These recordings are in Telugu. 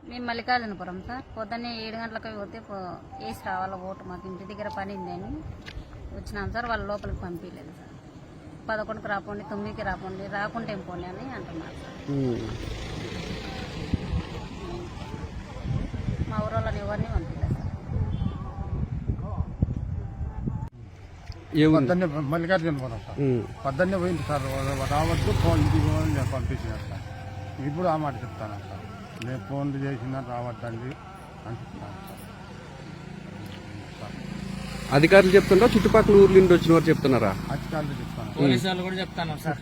మేము మల్లికార్జునపురం సార్. పొద్దున్నే 7 గంటలకు పోతే వేసి రావాల ఓటు, మాకు ఇంటి దగ్గర పని ఉందని వచ్చినాం సార్. వాళ్ళ లోపలికి పంపించలేదు సార్. 11కి రాపోండి, 9కి రాపోండి, రాకుంటే ఏం పోనీ అని అంటున్నారు సార్. మా ఊరు వాళ్ళని ఎవరిని పంపించలేదు సార్. పొద్దున్నే మల్లికార్జునపురం సార్. పొద్దున్నే పోయింది సార్, రావద్దు ఫోన్ ఇంటికి నేను పంపించినారు సార్. ఇప్పుడు ఆ మాట చెప్తాను సార్, నేను ఫోన్లు చేసినా రావద్దండి అని చెప్తాను సార్. అధికారులు చెప్తుండ్రా, చుట్టుపక్కల ఊర్ల నుండి వచ్చిన వారు చెప్తున్నారా? అధికారులు చెప్తాను, పోలీసు వాళ్ళు కూడా చెప్తాను సార్.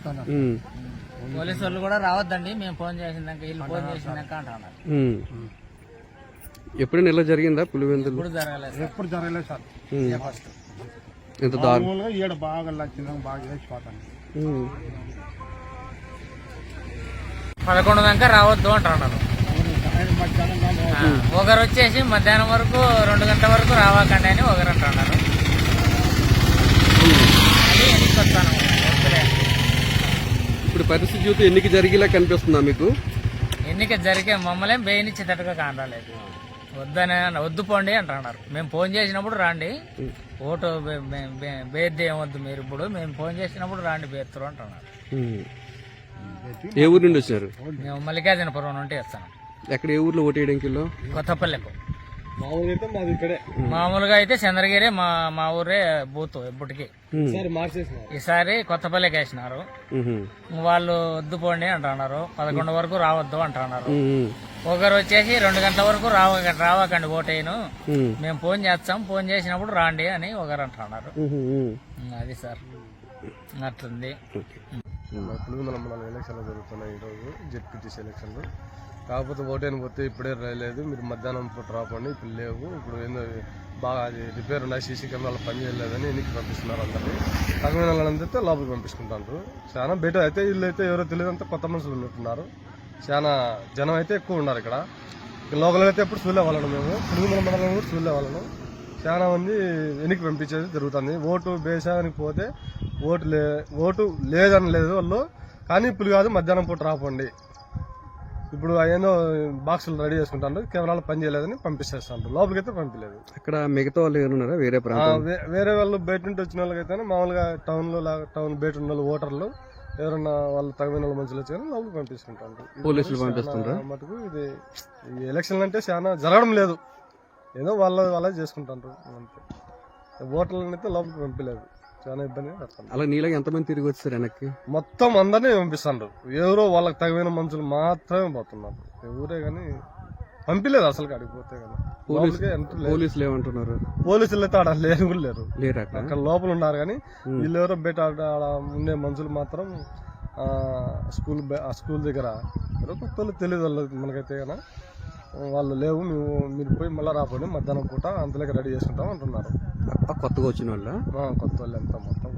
పోలీసు వాళ్ళు కూడా రావద్దండి, మేము ఫోన్ చేసినాక వీళ్ళు ఫోన్ చేసినాక అంటున్నారు. ఎప్పుడైనా ఇలా జరిగిందా పులివెందులు? ఇప్పుడు జరగలేదు, ఎప్పుడు జరగలేదు సార్. ఫస్ట్ ఎంత దారుణం. మామూలుగా ఈడ బాగా వచ్చిందాక బాగా వేసిపోతాను. 11 దాకా రావద్దు అంటున్నారు. ఒకరు వచ్చేసి మధ్యాహ్నం వరకు 2 గంటల వరకు రావాకండి అని ఒకరు అంటున్నారు. అది ఎన్నిక వస్తాను. ఇప్పుడు పరిస్థితి చూస్తే ఎన్నిక జరిగేలా కనిపిస్తుందా మీకు? ఎన్నిక జరిగే మమ్మల్ని బెయినిచ్చేటట్టుగా కానరాలేదు. వద్దు పోండి అంటున్నారు. మేము ఫోన్ చేసినప్పుడు రాండి, ఓటు బేద్ది ఏమొద్దు మీరు, ఇప్పుడు మేము ఫోన్ చేసినప్పుడు రాండి బేత్తరు అంటున్నారు. ఏ ఊరు నుండి వచ్చారు? మేము మల్లికార్జునపురం నుండి వస్తాను. ఎక్కడ, ఏ ఊర్లో ఓటు వేయడానికి? కొత్తపల్లెకు. మామూలుగా అయితే చంద్రగిరి మా ఊరే బూత్ ఎప్పటికి. ఈసారి కొత్తపల్లికి వేసినారు. వాళ్ళు వద్దు పోండి అంటున్నారు. 11 వరకు రావద్దు అంటున్నారు. ఒకరు వచ్చేసి 2 గంటల వరకు రావకండి ఓటేను, మేము ఫోన్ చేస్తాం, ఫోన్ చేసినప్పుడు రాండి అని ఒకరు అంటున్నారు. అది సార్ అట్లుంది. పులివెందుల మండలం ఎలక్షన్లు జరుగుతున్నాయి ఈరోజు, జెడ్పీటీసీ ఎలక్షన్లు. కాకపోతే ఓటేని పోతే ఇప్పుడే రాలేదు, మీరు మధ్యాహ్నం పూట రాపండి, ఇప్పుడు లేవు, ఇప్పుడు ఏందో బాగా అది రిపేర్ ఉన్నాయి, సీసీ కెమెరాలు పనిచేయలేదని ఎన్నికి పంపిస్తున్నారు అందరినీ. తగిన వాళ్ళందరితో లోపలికి పంపించుకుంటారు. చాలా బయట అయితే వీళ్ళు అయితే ఎవరో తెలియదు, అంతా కొత్త మనుషులు ఉన్నట్టున్నారు. చాలా జనం అయితే ఎక్కువ ఉన్నారు ఇక్కడ. లోకల్ అయితే ఎప్పుడు చూడలే వాళ్ళను, మేము పులివెందుల మండలం కూడా చూడలే వాళ్ళను. చాలా మంది వెనక్కి పంపించేది జరుగుతుంది. ఓటు బేసానికి పోతే ఓటు లేదని లేదు వాళ్ళు, కానీ ఇప్పుడు కాదు మధ్యాహ్నం పూట రాపండి, ఇప్పుడు ఏదో బాక్సులు రెడీ చేసుకుంటారు, కెమెరాలు పని చేయలేదని పంపిస్తేస్తాను. లోపలికి అయితే పంపించలేదు. అక్కడ మిగతా వాళ్ళు ఎవరున్నారా? వేరే వాళ్ళు బయట నుండి వచ్చిన వాళ్ళకైతే మామూలుగా టౌన్ బయట ఉన్న వాళ్ళు ఓటర్లు ఎవరన్నా వాళ్ళు తగిన మనుషులు వచ్చి లోపలికి పంపిస్తుంటారు. పోలీసులు పంపిస్తుంటారు. మటుకు ఇది ఈ ఎలక్షన్లు అంటే చాలా జరగడం లేదు, ఏదో వాళ్ళ చేసుకుంటారు అంతే. ఓటర్లను అయితే లోపలికి పంపించలేదు, చాలా ఇబ్బందిగా పడుతుంది. అలా నీలాగా ఎంతమంది తిరిగి వచ్చారు వెనక్కి? మొత్తం అందరినీ పంపిస్తారు, ఎవరో వాళ్ళకి తగిన మనుషులు మాత్రమే పోతున్నారు, ఎవరే కానీ పంపించలేదు అసలు కాడికి పోతే కానీ. పోలీసులు ఏమంటున్నారు? పోలీసులు అయితే ఆడ లేరు కూడా లేరు, అక్కడ లోపల ఉన్నారు కానీ వీళ్ళు ఎవరో బయట ఆడ ఉండే మనుషులు మాత్రం స్కూల్ దగ్గర కొత్తలు తెలియదు వాళ్ళకి మనకైతే కానీ వాళ్ళు లేవు, మీరు పోయి మళ్ళీ రాపోండి మధ్యాహ్నం పూట అంతలోకి రెడీ చేసుకుంటాం అంటున్నారు. కొత్తగా వచ్చిన వాళ్ళ కొత్త వాళ్ళు ఎంత మొత్తం.